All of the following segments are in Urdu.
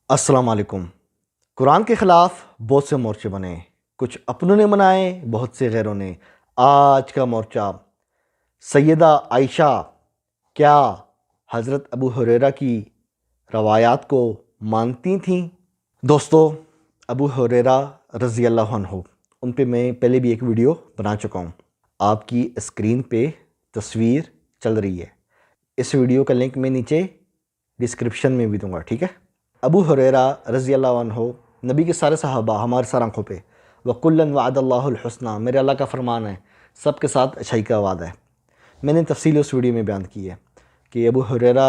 السلام علیکم۔ قرآن کے خلاف بہت سے مورچے بنے، کچھ اپنوں نے بنائے، بہت سے غیروں نے۔ آج کا مورچہ سیدہ عائشہ کیا حضرت ابو ہریرہ کی روایات کو مانتی تھیں؟ دوستو، ابو ہریرہ رضی اللہ عنہ، ان پہ میں پہلے بھی ایک ویڈیو بنا چکا ہوں۔ آپ کی اسکرین پہ تصویر چل رہی ہے، اس ویڈیو کا لنک میں نیچے ڈسکرپشن میں بھی دوں گا، ٹھیک ہے؟ ابو ہریرہ رضی اللہ عنہ نبی کے سارے صحابہ ہمارے سر آنکھوں پہ، وَكُلًّا وَعَدَ اللَّهُ الْحُسْنَى، میرے اللہ کا فرمان ہے، سب کے ساتھ اچھائی کا وعدہ ہے۔ میں نے تفصیل اس ویڈیو میں بیان کی ہے کہ ابو ہریرہ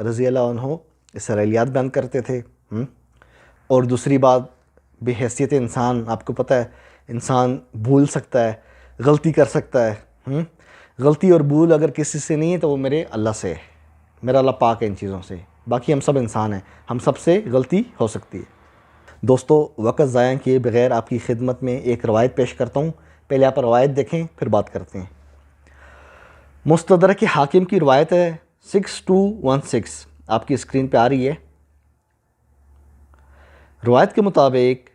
رضی اللہ عنہ اسرائیلیات بیان کرتے تھے، اور دوسری بات، بے حیثیت انسان، آپ کو پتہ ہے انسان بھول سکتا ہے، غلطی کر سکتا ہے، غلطی اور بھول اگر کسی سے نہیں ہے تو وہ میرے اللہ سے ہے، میرا اللہ پاک ہے ان چیزوں سے، باقی ہم سب انسان ہیں، ہم سب سے غلطی ہو سکتی ہے۔ دوستو، وقت ضائع کیے بغیر آپ کی خدمت میں ایک روایت پیش کرتا ہوں، پہلے آپ روایت دیکھیں پھر بات کرتے ہیں۔ مستدرک حاکم کی روایت ہے 6216، آپ کی اسکرین پہ آ رہی ہے۔ روایت کے مطابق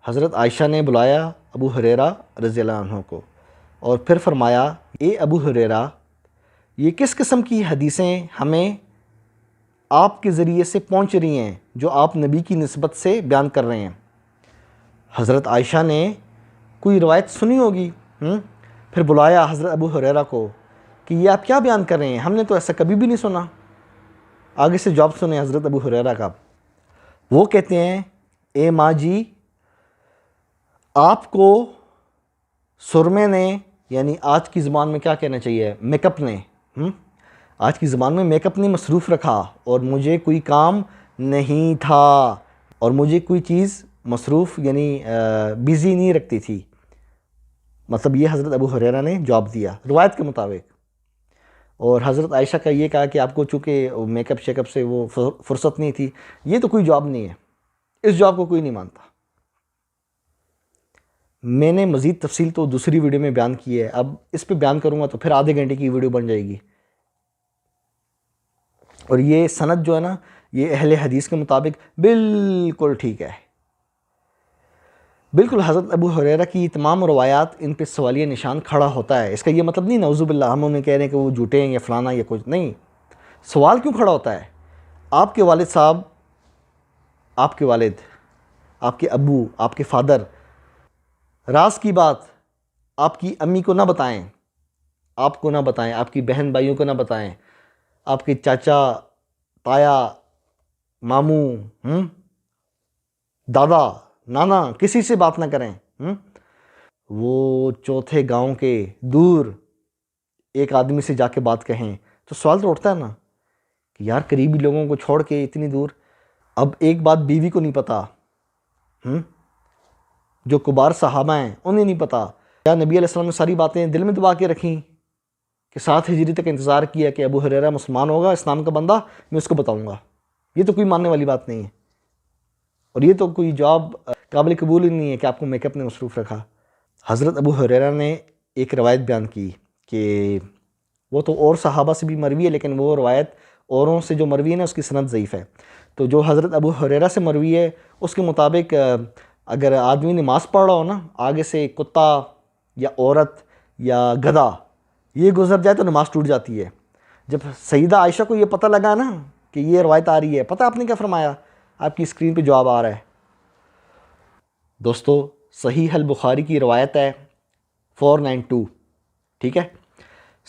حضرت عائشہ نے بلایا ابو ہریرہ رضی اللہ عنہ کو اور پھر فرمایا، اے ابو ہریرہ، یہ کس قسم کی حدیثیں ہمیں آپ کے ذریعے سے پہنچ رہی ہیں جو آپ نبی کی نسبت سے بیان کر رہے ہیں؟ حضرت عائشہ نے کوئی روایت سنی ہوگی، پھر بلایا حضرت ابو ہریرہ کو کہ یہ آپ کیا بیان کر رہے ہیں، ہم نے تو ایسا کبھی بھی نہیں سنا۔ آگے سے جواب سنیں حضرت ابو ہریرہ کا۔ وہ کہتے ہیں، اے ماں جی، آپ کو سرمے نے، یعنی آج کی زبان میں کیا کہنا چاہیے، میک اپ نے، آج کی زبان میں میک اپ نے مصروف رکھا، اور مجھے کوئی کام نہیں تھا، اور مجھے کوئی چیز مصروف یعنی بیزی نہیں رکھتی تھی۔ مطلب یہ حضرت ابو ہریرہ نے جواب دیا روایت کے مطابق، اور حضرت عائشہ کا یہ کہا کہ آپ کو چونکہ میک اپ شیک اپ سے وہ فرصت نہیں تھی، یہ تو کوئی جواب نہیں ہے، اس جواب کو کوئی نہیں مانتا۔ میں نے مزید تفصیل تو دوسری ویڈیو میں بیان کی ہے، اب اس پہ بیان کروں گا تو پھر آدھے گھنٹے کی ویڈیو بن جائے گی، اور یہ سند جو ہے نا، یہ اہل حدیث کے مطابق بالکل ٹھیک ہے، بالکل حضرت ابو ہریرہ کی تمام روایات ان پہ سوالیہ نشان کھڑا ہوتا ہے۔ اس کا یہ مطلب نہیں نعوذ باللہ ہم انہیں کہہ رہے ہیں کہ وہ جھوٹے ہیں یا فلانا یا کچھ نہیں۔ سوال کیوں کھڑا ہوتا ہے؟ آپ کے والد صاحب، آپ کے والد، آپ کے ابو، آپ کے فادر، راز کی بات آپ کی امی کو نہ بتائیں، آپ کو نہ بتائیں، آپ کی بہن بھائیوں کو نہ بتائیں، آپ کے چاچا، تایا، ماموں، دادا، نانا، کسی سے بات نہ کریں۔ وہ چوتھے گاؤں کے دور ایک آدمی سے جا کے بات کہیں تو سوال تو اٹھتا ہے نا کہ یار قریبی لوگوں کو چھوڑ کے اتنی دور۔ اب ایک بات بیوی کو نہیں پتہ، جو کبار صحابہ ہیں انہیں نہیں پتہ، کیا نبی علیہ السلام نے ساری باتیں دل میں دبا کے رکھیں کہ 7 ہجری تک انتظار کیا کہ ابو ہریرہ مسلمان ہوگا، اسلام کا بندہ، میں اس کو بتاؤں گا؟ یہ تو کوئی ماننے والی بات نہیں ہے، اور یہ تو کوئی جواب قابل قبول ہی نہیں ہے کہ آپ کو میک اپ نے مصروف رکھا۔ حضرت ابو ہریرہ نے ایک روایت بیان کی کہ وہ تو اور صحابہ سے بھی مروی ہے، لیکن وہ روایت اوروں سے جو مروی ہے نا اس کی سند ضعیف ہے، تو جو حضرت ابو ہریرہ سے مروی ہے اس کے مطابق اگر آدمی نماز پڑھ رہا ہو نا، آگے سے کتا یا عورت یا گدھا یہ گزر جائے تو نماز ٹوٹ جاتی ہے۔ جب سیدہ عائشہ کو یہ پتہ لگا نا کہ یہ روایت آ رہی ہے، پتہ آپ نے کیا فرمایا؟ آپ کی اسکرین پہ جواب آ رہا ہے دوستو، صحیح البخاری کی روایت ہے 492، ٹھیک ہے؟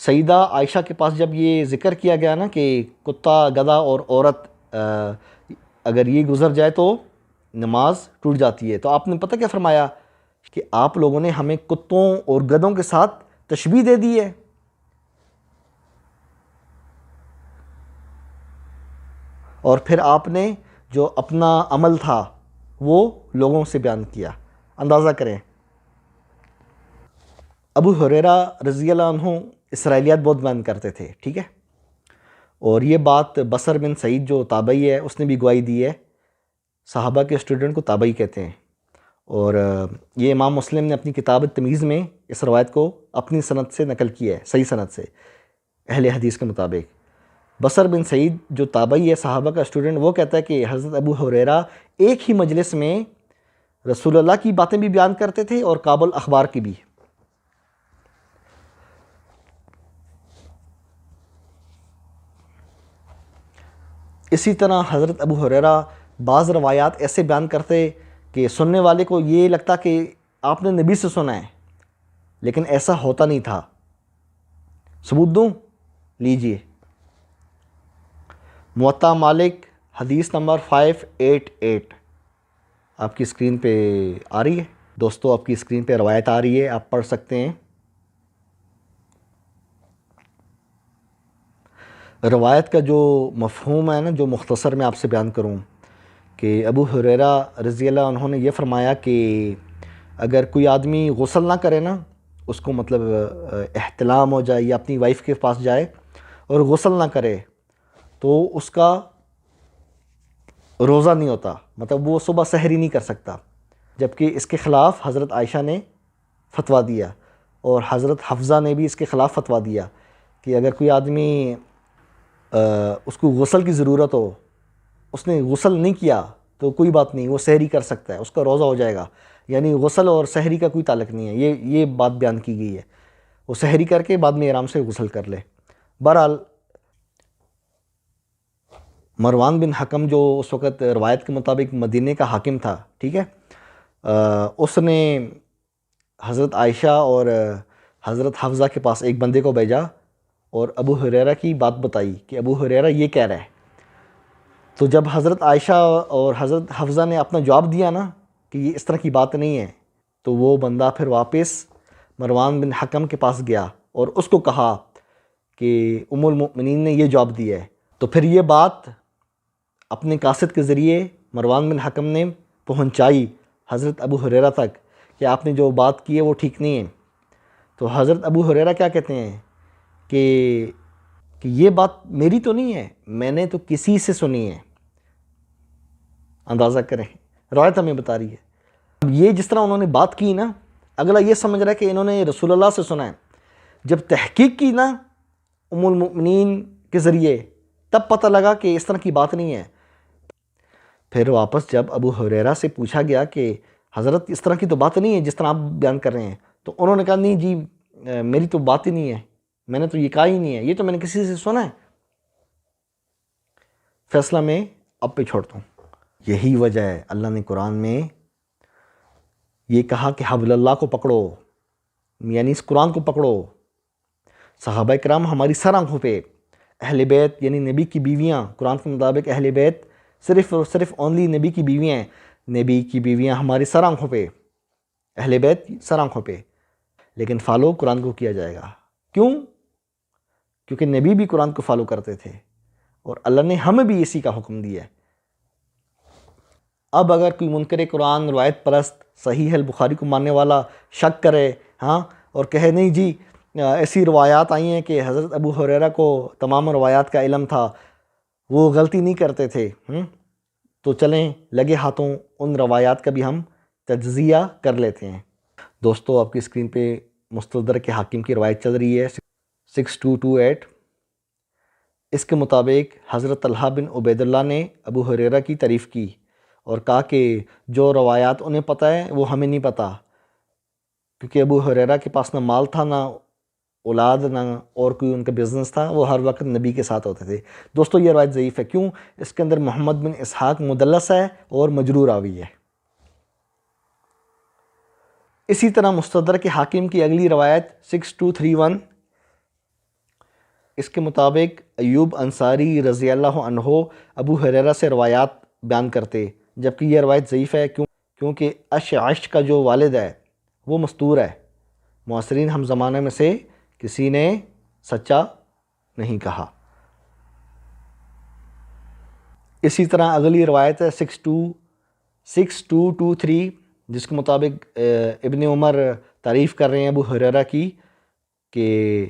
سیدہ عائشہ کے پاس جب یہ ذکر کیا گیا نا کہ کتا، گدھا اور عورت اگر یہ گزر جائے تو نماز ٹوٹ جاتی ہے، تو آپ نے پتہ کیا فرمایا؟ کہ آپ لوگوں نے ہمیں کتوں اور گدھوں کے ساتھ تشبیہ دے دی ہے۔ اور پھر آپ نے جو اپنا عمل تھا وہ لوگوں سے بیان کیا۔ اندازہ کریں، ابو ہریرہ رضی اللہ عنہ اسرائیلیات بہت بیان کرتے تھے، ٹھیک ہے؟ اور یہ بات بصر بن سعید جو تابعی ہے اس نے بھی گواہی دی ہے، صحابہ کے اسٹوڈنٹ کو تابعی کہتے ہیں، اور یہ امام مسلم نے اپنی کتاب تمیز میں اس روایت کو اپنی سند سے نقل کیا ہے، صحیح سند سے، اہل حدیث کے مطابق۔ بصر بن سعید جو تابعی ہے، صحابہ کا اسٹوڈنٹ، وہ کہتا ہے کہ حضرت ابو ہریرہ ایک ہی مجلس میں رسول اللہ کی باتیں بھی بیان کرتے تھے اور کابل اخبار کی بھی۔ اسی طرح حضرت ابو ہریرہ بعض روایات ایسے بیان کرتے کہ سننے والے کو یہ لگتا کہ آپ نے نبی سے سنا ہے، لیکن ایسا ہوتا نہیں تھا۔ ثبوت دوں؟ لیجئے، موطا مالک حدیث نمبر 588 آپ کی اسکرین پہ آ رہی ہے دوستو، آپ کی اسکرین پہ روایت آ رہی ہے، آپ پڑھ سکتے ہیں۔ روایت کا جو مفہوم ہے نا، جو مختصر میں آپ سے بیان کروں کہ ابو ہریرہ رضی اللہ عنہ نے یہ فرمایا کہ اگر کوئی آدمی غسل نہ کرے نا، اس کو مطلب احتلام ہو جائے یا اپنی وائف کے پاس جائے اور غسل نہ کرے تو اس کا روزہ نہیں ہوتا، مطلب وہ صبح سحری نہیں کر سکتا۔ جبکہ اس کے خلاف حضرت عائشہ نے فتویٰ دیا اور حضرت حفصہ نے بھی اس کے خلاف فتویٰ دیا کہ اگر کوئی آدمی اس کو غسل کی ضرورت ہو، اس نے غسل نہیں کیا تو کوئی بات نہیں، وہ سحری کر سکتا ہے، اس کا روزہ ہو جائے گا۔ یعنی غسل اور سحری کا کوئی تعلق نہیں ہے، یہ بات بیان کی گئی ہے، وہ سحری کر کے بعد میں آرام سے غسل کر لے۔ بہرحال مروان بن حکم جو اس وقت روایت کے مطابق مدینے کا حاکم تھا، ٹھیک ہے، اس نے حضرت عائشہ اور حضرت حفصہ کے پاس ایک بندے کو بھیجا اور ابو ہریرہ کی بات بتائی کہ ابو ہریرہ یہ کہہ رہا ہے۔ تو جب حضرت عائشہ اور حضرت حفصہ نے اپنا جواب دیا نا کہ یہ اس طرح کی بات نہیں ہے، تو وہ بندہ پھر واپس مروان بن حکم کے پاس گیا اور اس کو کہا کہ ام المؤمنین نے یہ جواب دیا ہے۔ تو پھر یہ بات اپنے قاصد کے ذریعے مروان بن حکم نے پہنچائی حضرت ابو ہریرہ تک کہ آپ نے جو بات کی ہے وہ ٹھیک نہیں ہے۔ تو حضرت ابو ہریرہ کیا کہتے ہیں کہ یہ بات میری تو نہیں ہے، میں نے تو کسی سے سنی ہے۔ اندازہ کریں، روایت ہمیں بتا رہی ہے۔ اب یہ جس طرح انہوں نے بات کی نا، اگلا یہ سمجھ رہا ہے کہ انہوں نے رسول اللہ سے سنا ہے۔ جب تحقیق کی نا ام المؤمنین کے ذریعے، تب پتہ لگا کہ اس طرح کی بات نہیں ہے۔ پھر واپس جب ابو ہریرہ سے پوچھا گیا کہ حضرت اس طرح کی تو بات نہیں ہے جس طرح آپ بیان کر رہے ہیں، تو انہوں نے کہا نہیں جی میری تو بات ہی نہیں ہے، میں نے تو یہ کہا ہی نہیں ہے، یہ تو میں نے کسی سے سنا ہے۔ فیصلہ میں اب پہ چھوڑتا ہوں۔ یہی وجہ ہے اللہ نے قرآن میں یہ کہا کہ حبل اللہ کو پکڑو، یعنی اس قرآن کو پکڑو۔ صحابہ کرام ہماری سر آنکھوں پہ، اہل بیت یعنی نبی کی بیویاں، قرآن کے مطابق اہل بیت صرف اور صرف اونلی نبی کی بیویاں ہیں، نبی کی بیویاں ہماری سر آنکھوں پہ، اہل بیت سر آنکھوں پہ، لیکن فالو قرآن کو کیا جائے گا۔ کیوں؟ کیونکہ نبی بھی قرآن کو فالو کرتے تھے اور اللہ نے ہمیں بھی اسی کا حکم دیا ہے۔ اب اگر کوئی منکر قرآن، روایت پرست، صحیح البخاری کو ماننے والا شک کرے اور کہے نہیں جی ایسی روایات آئی ہیں کہ حضرت ابو ہریرہ کو تمام روایات کا علم تھا، وہ غلطی نہیں کرتے تھے، تو چلیں لگے ہاتھوں ان روایات کا بھی ہم تجزیہ کر لیتے ہیں۔ دوستو آپ کی اسکرین پہ مستدرک حاکم کی روایت چل رہی ہے 6228۔ اس کے مطابق حضرت طلحہ بن عبید اللہ نے ابو ہریرہ کی تعریف کی اور کہا کہ جو روایات انہیں پتہ ہے وہ ہمیں نہیں پتہ، کیونکہ ابو ہریرہ کے پاس نہ مال تھا، نہ اولاد، نہ اور کوئی ان کا بزنس تھا، وہ ہر وقت نبی کے ساتھ ہوتے تھے۔ دوستو یہ روایت ضعیف ہے، کیوں؟ اس کے اندر محمد بن اسحاق مدلس ہے اور مجرور راوی ہے۔ اسی طرح مستدرک حاکم کی اگلی روایت 6231، اس کے مطابق ایوب انصاری رضی اللہ عنہ ابو ہریرہ سے روایات بیان کرتے، جبکہ یہ روایت ضعیف ہے، کیونکہ اشعث کا جو والد ہے وہ مستور ہے، معاصرین ہم زمانے میں سے کسی نے سچا نہیں کہا۔ اسی طرح اگلی روایت ہے 6223، جس کے مطابق ابن عمر تعریف کر رہے ہیں ابو ہریرہ کی کہ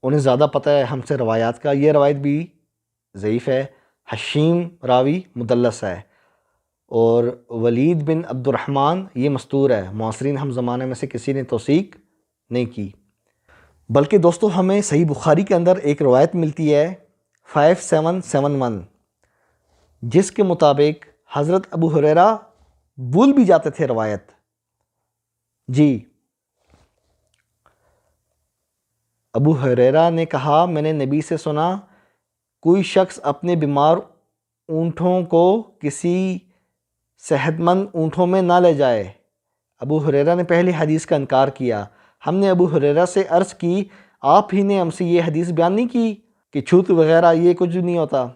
انہیں زیادہ پتہ ہے ہم سے روایات کا۔ یہ روایت بھی ضعیف ہے، حشیم راوی مدلس ہے، اور ولید بن عبد الرحمن یہ مستور ہے، معاصرین ہم زمانے میں سے کسی نے توثیق نہیں کی۔ بلکہ دوستو ہمیں صحیح بخاری کے اندر ایک روایت ملتی ہے 5771، جس کے مطابق حضرت ابو ہریرہ بھول بھی جاتے تھے روایت. جی، ابو ہریرہ نے کہا میں نے نبی سے سنا کوئی شخص اپنے بیمار اونٹوں کو کسی صحت مند اونٹوں میں نہ لے جائے. ابو ہریرہ نے پہلی حدیث کا انکار کیا. ہم نے ابو ہریرہ سے عرض کی آپ ہی نے ہم سے یہ حدیث بیان نہیں کی کہ چھوت وغیرہ یہ کچھ نہیں ہوتا.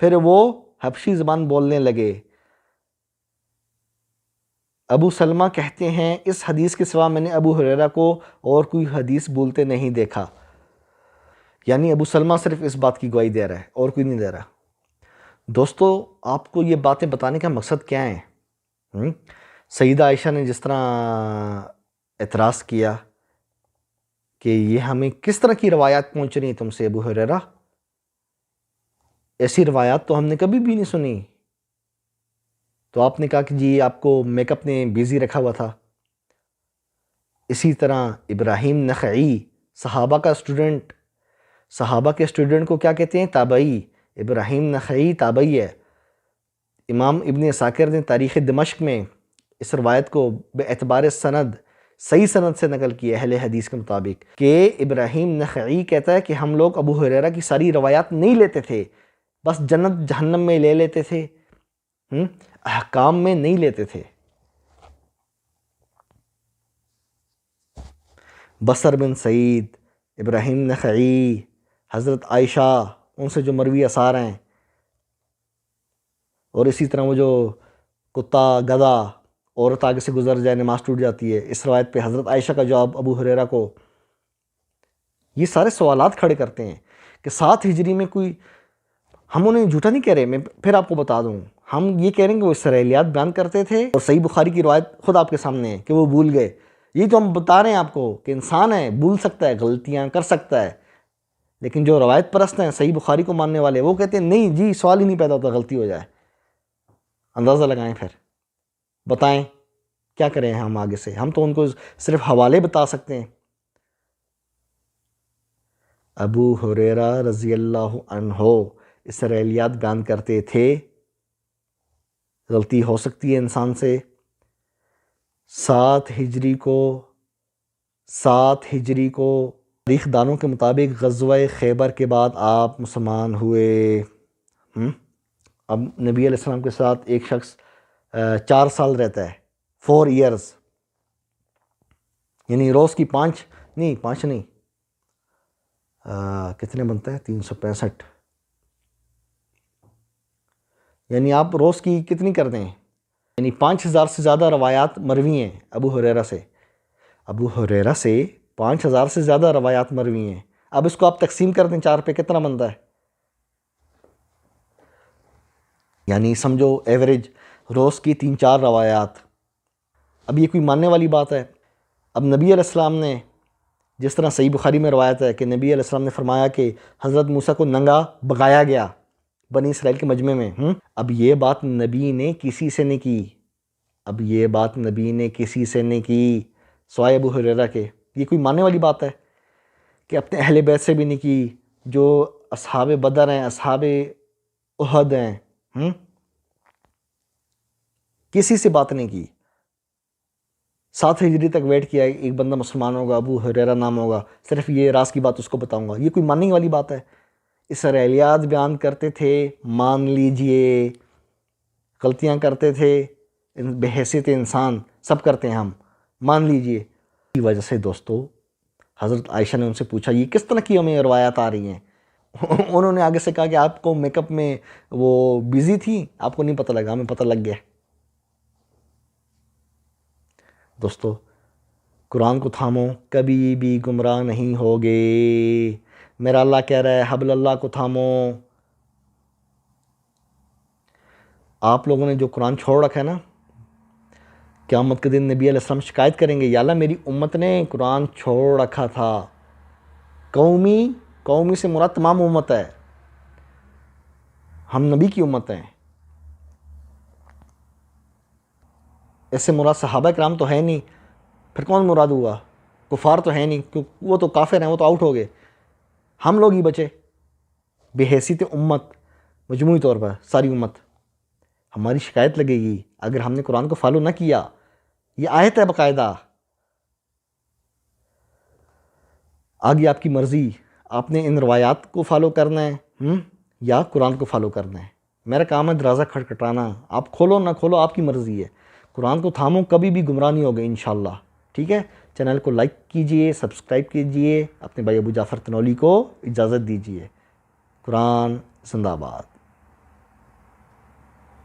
پھر وہ حبشی زبان بولنے لگے. ابو سلمہ کہتے ہیں اس حدیث کے سوا میں نے ابو ہریرہ کو اور کوئی حدیث بولتے نہیں دیکھا. یعنی ابو سلمہ صرف اس بات کی گواہی دے رہا ہے اور کوئی نہیں دے رہا. دوستو، آپ کو یہ باتیں بتانے کا مقصد کیا ہے؟ سیدہ عائشہ نے جس طرح اعتراض کیا کہ یہ ہمیں کس طرح کی روایات پہنچ رہی ہیں تم سے ابو ہریرہ، ایسی روایات تو ہم نے کبھی بھی نہیں سنی. تو آپ نے کہا کہ جی آپ کو میک اپ نے بیزی رکھا ہوا تھا. اسی طرح ابراہیم نخعی صحابہ کا اسٹوڈنٹ، صحابہ کے اسٹوڈنٹ کو کیا کہتے ہیں؟ تابعی. ابراہیم نخعی تابعی ہے. امام ابن عساکر نے تاریخ دمشق میں اس روایت کو بے اعتبار سند صحیح سند سے نقل کی ہے اہل حدیث کے مطابق کہ ابراہیم نخعی کہتا ہے کہ ہم لوگ ابو ہریرہ کی ساری روایات نہیں لیتے تھے، بس جنت جہنم میں لے لیتے تھے، احکام میں نہیں لیتے تھے. بصر بن سعید، ابراہیم نخعی، حضرت عائشہ، ان سے جو مروی آثار ہیں، اور اسی طرح وہ جو کتا گدھا عورت آگے سے گزر جائے نماز ٹوٹ جاتی ہے، اس روایت پہ حضرت عائشہ کا جواب ابو ہریرہ کو. یہ سارے سوالات کھڑے کرتے ہیں کہ 7 ہجری میں کوئی، ہم انہیں جھوٹا نہیں کہہ رہے، میں پھر آپ کو بتا دوں، ہم یہ کہہ رہے ہیں کہ وہ اسرائیلیات بیان کرتے تھے اور صحیح بخاری کی روایت خود آپ کے سامنے ہے کہ وہ بھول گئے. یہ تو ہم بتا رہے ہیں آپ کو کہ انسان ہے، بھول سکتا ہے، غلطیاں کر سکتا ہے. لیکن جو روایت پرست ہیں، صحیح بخاری کو ماننے والے، وہ کہتے ہیں نہیں جی سوال ہی نہیں پیدا ہوتا غلطی ہو جائے. اندازہ لگائیں، پھر بتائیں کیا کریں ہم آگے سے؟ ہم تو ان کو صرف حوالے بتا سکتے ہیں. ابو ہریرہ رضی اللہ عنہ اسرائیلیات بیان کرتے تھے. غلطی ہو سکتی ہے انسان سے. 7 ہجری کو تاریخ دانوں کے مطابق غزوہ خیبر کے بعد آپ مسلمان ہوئے. اب نبی علیہ السلام کے ساتھ ایک شخص 4 سال رہتا ہے، 4 ایئرز، یعنی روز کی 5 نہیں، کتنے بنتا ہے؟ 365. یعنی آپ روز کی کتنی کر دیں، یعنی 5000 سے زیادہ روایات مروی ہیں ابو ہریرہ سے. ابو ہریرہ سے 5000 سے زیادہ روایات مروی ہیں. اب اس کو آپ تقسیم کر دیں 4 پہ، کتنا بنتا ہے؟ یعنی سمجھو ایوریج روز کی 3-4 روایات. اب یہ کوئی ماننے والی بات ہے؟ اب نبی علیہ السلام نے جس طرح صحیح بخاری میں روایت ہے کہ نبی علیہ السلام نے فرمایا کہ حضرت موسیٰ کو ننگا بغایا گیا بنی اسرائیل کے مجمع میں. اب یہ بات نبی نے کسی سے نہیں کی، سوائے ابو ہریرہ کے. یہ کوئی ماننے والی بات ہے کہ اپنے اہل بیت سے بھی نہیں کی، جو اصحاب بدر ہیں، اصحاب احد ہیں، کسی سے بات نہیں کی. 7 ہجری تک ویٹ کیا، ایک بندہ مسلمان ہوگا، ابو ہریرہ نام ہوگا، صرف یہ راز کی بات اس کو بتاؤں گا. یہ کوئی ماننے والی بات ہے؟ اسرائیلیات بیان کرتے تھے، مان لیجئے. غلطیاں کرتے تھے، بحیثیت انسان سب کرتے ہیں، ہم مان لیجئے. کی وجہ سے دوستو حضرت عائشہ نے ان سے پوچھا یہ کس طرح کی ہمیں روایات آ رہی ہیں؟ انہوں نے آگے سے کہا کہ آپ کو میک اپ میں وہ بیزی تھی، آپ کو نہیں پتہ لگا، ہمیں پتہ لگ گیا. دوستو قرآن کو تھامو، کبھی بھی گمراہ نہیں ہوگے. میرا اللہ کہہ رہا ہے حبل اللہ کو تھامو. آپ لوگوں نے جو قرآن چھوڑ رکھا ہے نا، قیامت کے دن نبی علیہ السلام شکایت کریں گے، یا اللہ میری امت نے قرآن چھوڑ رکھا تھا. قومی سے مراد تمام امت ہے، ہم نبی کی امت ہیں. اس سے مراد صحابہ کرام تو ہے نہیں، پھر کون مراد ہوا؟ کفار تو ہے نہیں، وہ تو کافر ہیں، وہ تو آؤٹ ہو گئے. ہم لوگ ہی بچے. بحیثیت امت، مجموعی طور پر ساری امت ہماری شکایت لگے گی اگر ہم نے قرآن کو فالو نہ کیا. یہ آیت ہے باقاعدہ. آگے آپ کی مرضی، آپ نے ان روایات کو فالو کرنا ہے یا قرآن کو فالو کرنا ہے. میرا کام ہے دروازہ کھٹکھٹانا، آپ کھولو نہ کھولو آپ کی مرضی ہے. قرآن کو تھامو، کبھی بھی گمراہ نہیں ہوگے انشاءاللہ. ٹھیک ہے، چینل کو لائک کیجئے، سبسکرائب کیجئے، اپنے بھائی ابو جعفر تنولی کو اجازت دیجئے. قرآن زندہ باد.